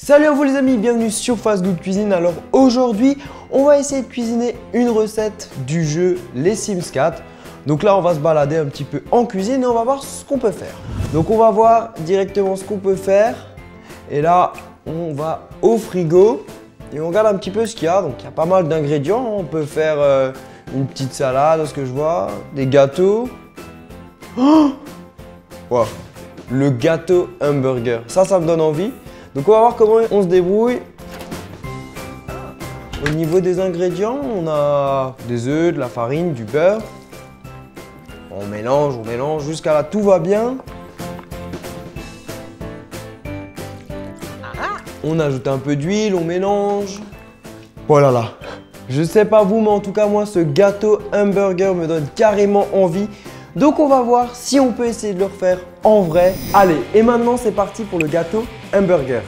Salut à vous les amis, bienvenue sur Fast Good Cuisine. Alors aujourd'hui, on va essayer de cuisiner une recette du jeu Les Sims 4. Donc là, on va se balader un petit peu en cuisine et on va voir ce qu'on peut faire. Donc on va voir directement ce qu'on peut faire. Et là, on va au frigo et on regarde un petit peu ce qu'il y a. Donc il y a pas mal d'ingrédients. On peut faire une petite salade, ce que je vois, des gâteaux. Oh wow. Le gâteau hamburger, ça me donne envie. Donc on va voir comment on se débrouille. Au niveau des ingrédients, on a des œufs, de la farine, du beurre. On mélange jusqu'à là, tout va bien. On ajoute un peu d'huile, on mélange. Voilà là. Je sais pas vous, mais en tout cas moi ce gâteau hamburger me donne carrément envie. Donc on va voir si on peut essayer de le refaire en vrai. Allez, et maintenant c'est parti pour le gâteau hamburger.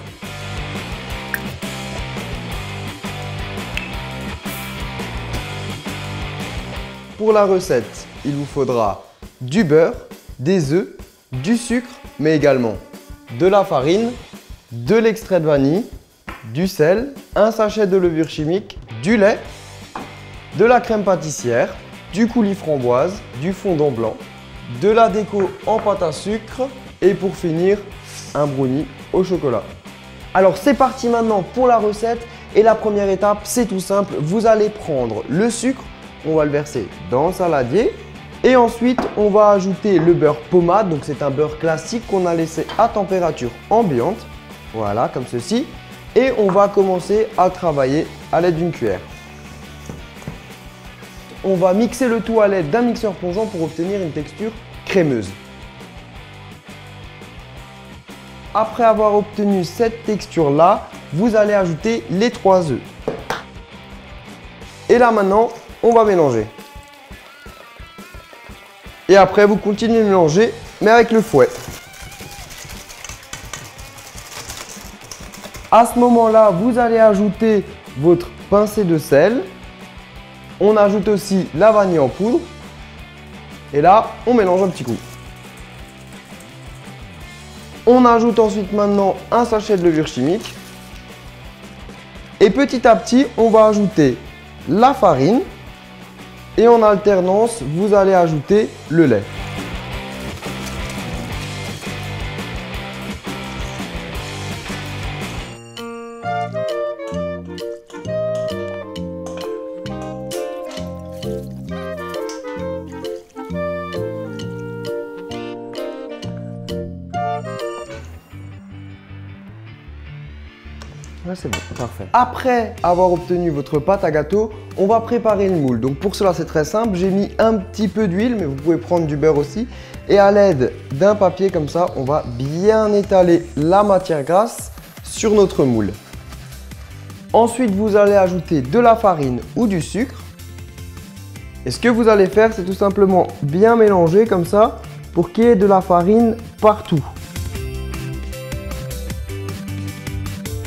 Pour la recette, il vous faudra du beurre, des œufs, du sucre, mais également de la farine, de l'extrait de vanille, du sel, un sachet de levure chimique, du lait, de la crème pâtissière, du coulis framboise, du fondant blanc, de la déco en pâte à sucre et pour finir, un brownie au chocolat. Alors c'est parti maintenant pour la recette et la première étape, c'est tout simple. Vous allez prendre le sucre, on va le verser dans le saladier et ensuite on va ajouter le beurre pommade. Donc c'est un beurre classique qu'on a laissé à température ambiante, voilà comme ceci. Et on va commencer à travailler à l'aide d'une cuillère. On va mixer le tout à l'aide d'un mixeur plongeant pour obtenir une texture crémeuse. Après avoir obtenu cette texture-là, vous allez ajouter les 3 œufs. Et là maintenant, on va mélanger. Et après, vous continuez de mélanger, mais avec le fouet. À ce moment-là, vous allez ajouter votre pincée de sel. On ajoute aussi la vanille en poudre. Et là, on mélange un petit coup. On ajoute ensuite maintenant un sachet de levure chimique. Et petit à petit, on va ajouter la farine. Et en alternance, vous allez ajouter le lait. Ouais, c'est bon, parfait. Après avoir obtenu votre pâte à gâteau, on va préparer le moule. Donc pour cela, c'est très simple. J'ai mis un petit peu d'huile, mais vous pouvez prendre du beurre aussi. Et à l'aide d'un papier comme ça, on va bien étaler la matière grasse sur notre moule. Ensuite, vous allez ajouter de la farine ou du sucre. Et ce que vous allez faire, c'est tout simplement bien mélanger comme ça pour qu'il y ait de la farine partout.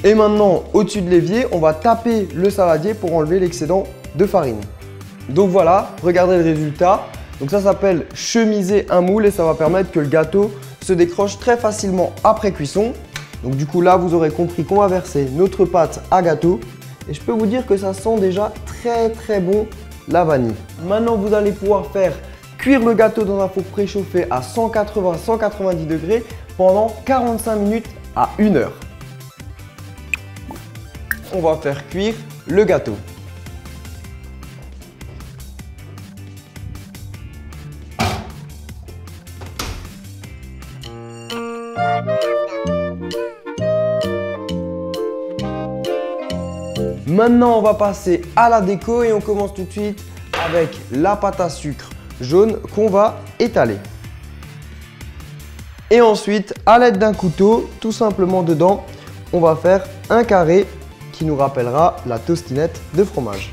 Et maintenant, au-dessus de l'évier, on va taper le saladier pour enlever l'excédent de farine. Donc voilà, regardez le résultat. Donc ça s'appelle chemiser un moule et ça va permettre que le gâteau se décroche très facilement après cuisson. Donc du coup là, vous aurez compris qu'on va verser notre pâte à gâteau. Et je peux vous dire que ça sent déjà très bon la vanille. Maintenant, vous allez pouvoir faire cuire le gâteau dans un four préchauffé à 180-190 degrés pendant 45 minutes à 1 heure. On va faire cuire le gâteau. Maintenant, on va passer à la déco et on commence tout de suite avec la pâte à sucre jaune qu'on va étaler. Et ensuite, à l'aide d'un couteau, tout simplement dedans, on va faire un carré qui nous rappellera la tostinette de fromage.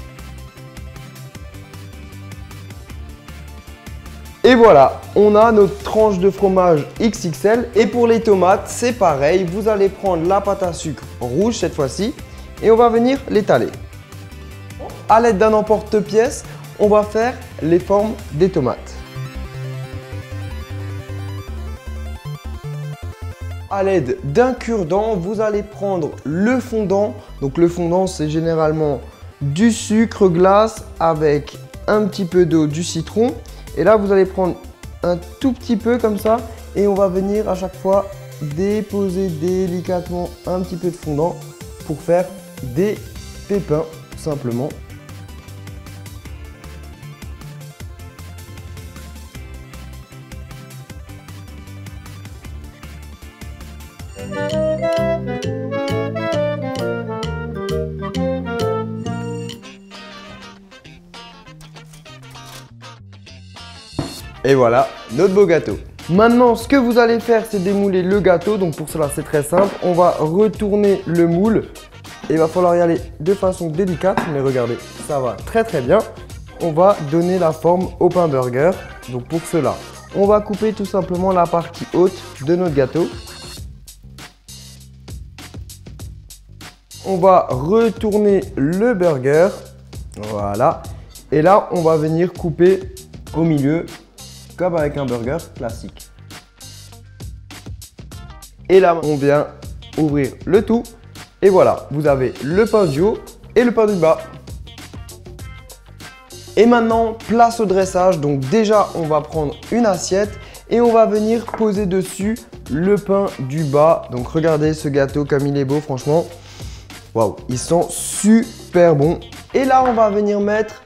Et voilà, on a notre tranche de fromage XXL. Et pour les tomates, c'est pareil. Vous allez prendre la pâte à sucre rouge cette fois-ci et on va venir l'étaler. À l'aide d'un emporte-pièce, on va faire les formes des tomates. À l'aide d'un cure-dent, vous allez prendre le fondant. Donc le fondant, c'est généralement du sucre glace avec un petit peu d'eau, du citron. Et là, vous allez prendre un tout petit peu comme ça et on va venir à chaque fois déposer délicatement un petit peu de fondant pour faire des pépins, tout simplement. Et voilà notre beau gâteau. Maintenant, ce que vous allez faire, c'est démouler le gâteau. Donc pour cela, c'est très simple. On va retourner le moule. Et il va falloir y aller de façon délicate. Mais regardez, ça va très très bien. On va donner la forme au pain burger. Donc pour cela, on va couper tout simplement la partie haute de notre gâteau. On va retourner le burger. Voilà. Et là, on va venir couper au milieu comme avec un burger classique. Et là, on vient ouvrir le tout. Et voilà, vous avez le pain du haut et le pain du bas. Et maintenant, place au dressage. Donc déjà, on va prendre une assiette et on va venir poser dessus le pain du bas. Donc regardez ce gâteau comme il est beau, franchement. Waouh, il sent super bon. Et là, on va venir mettre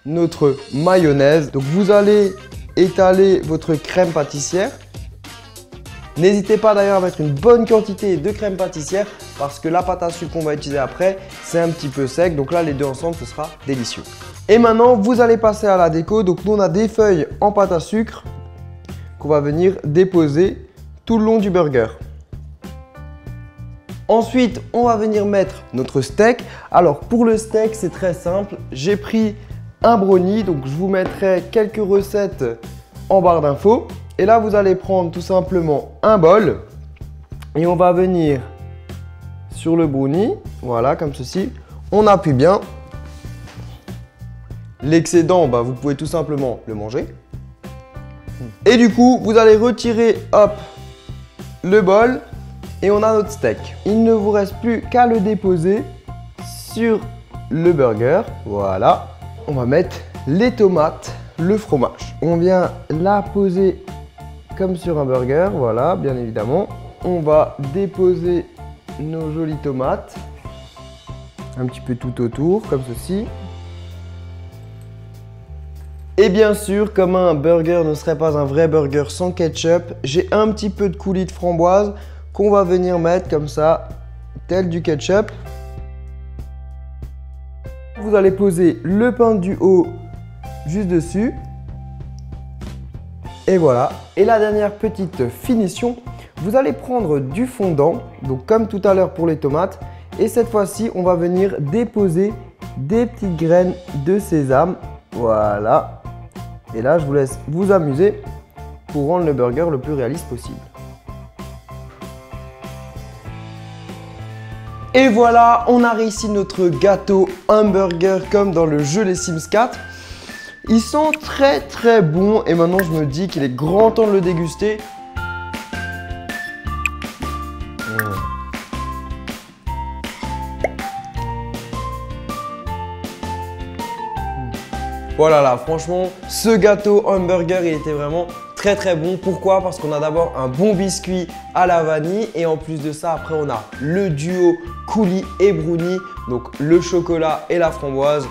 notre mayonnaise. Donc vous allez étaler votre crème pâtissière. N'hésitez pas d'ailleurs à mettre une bonne quantité de crème pâtissière parce que la pâte à sucre qu'on va utiliser après, c'est un petit peu sec. Donc là, les deux ensemble, ce sera délicieux. Et maintenant, vous allez passer à la déco. Donc nous, on a des feuilles en pâte à sucre qu'on va venir déposer tout le long du burger. Ensuite, on va venir mettre notre steak. Alors pour le steak, c'est très simple. J'ai pris un brownie, donc je vous mettrai quelques recettes en barre d'infos. Et là, vous allez prendre tout simplement un bol et on va venir sur le brownie, voilà, comme ceci. On appuie bien. L'excédent, vous pouvez tout simplement le manger. Et du coup, vous allez retirer, hop, le bol et on a notre steak. Il ne vous reste plus qu'à le déposer sur le burger, voilà. On va mettre les tomates, le fromage. On vient la poser comme sur un burger, voilà, bien évidemment. On va déposer nos jolies tomates, un petit peu tout autour, comme ceci. Et bien sûr, comme un burger ne serait pas un vrai burger sans ketchup, j'ai un petit peu de coulis de framboise qu'on va venir mettre comme ça, tel du ketchup. Vous allez poser le pain du haut juste dessus. Et voilà. Et la dernière petite finition, vous allez prendre du fondant, donc comme tout à l'heure pour les tomates. Et cette fois-ci, on va venir déposer des petites graines de sésame. Voilà. Et là, je vous laisse vous amuser pour rendre le burger le plus réaliste possible. Et voilà, on a réussi notre gâteau hamburger comme dans le jeu Les Sims 4. Il sent très très bon et maintenant je me dis qu'il est grand temps de le déguster. Voilà, là, franchement, ce gâteau hamburger, il était vraiment très très bon. Pourquoi? Parce qu'on a d'abord un bon biscuit à la vanille et en plus de ça, après on a le duo coulis et brownie, donc le chocolat et la framboise.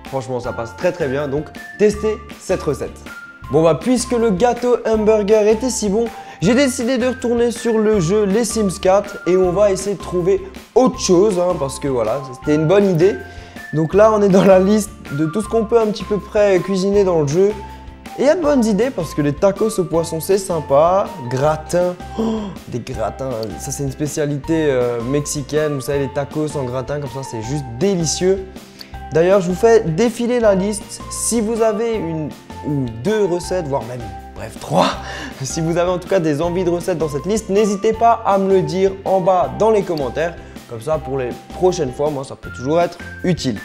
Franchement, ça passe très très bien, donc testez cette recette. Bon puisque le gâteau hamburger était si bon, j'ai décidé de retourner sur le jeu Les Sims 4 et on va essayer de trouver autre chose parce que voilà, c'était une bonne idée. Donc là, on est dans la liste de tout ce qu'on peut un petit peu près cuisiner dans le jeu. Et il y a de bonnes idées parce que les tacos au poisson, c'est sympa. Gratin, des gratins, ça c'est une spécialité mexicaine. Vous savez, les tacos en gratin, comme ça, c'est juste délicieux. D'ailleurs, je vous fais défiler la liste. Si vous avez une ou deux recettes, voire même, bref, 3. Si vous avez en tout cas des envies de recettes dans cette liste, n'hésitez pas à me le dire en bas dans les commentaires. Comme ça, pour les prochaines fois, moi, ça peut toujours être utile.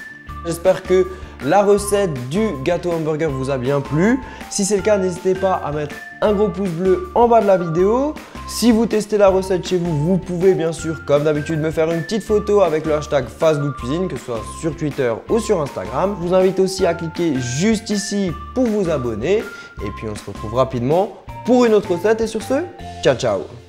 J'espère que la recette du gâteau hamburger vous a bien plu. Si c'est le cas, n'hésitez pas à mettre un gros pouce bleu en bas de la vidéo, Si vous testez la recette chez vous, vous pouvez bien sûr, comme d'habitude, me faire une petite photo avec le hashtag FastGoodCuisine, que ce soit sur Twitter ou sur Instagram. Je vous invite aussi à cliquer juste ici pour vous abonner. Et puis on se retrouve rapidement pour une autre recette. Et sur ce, ciao ciao!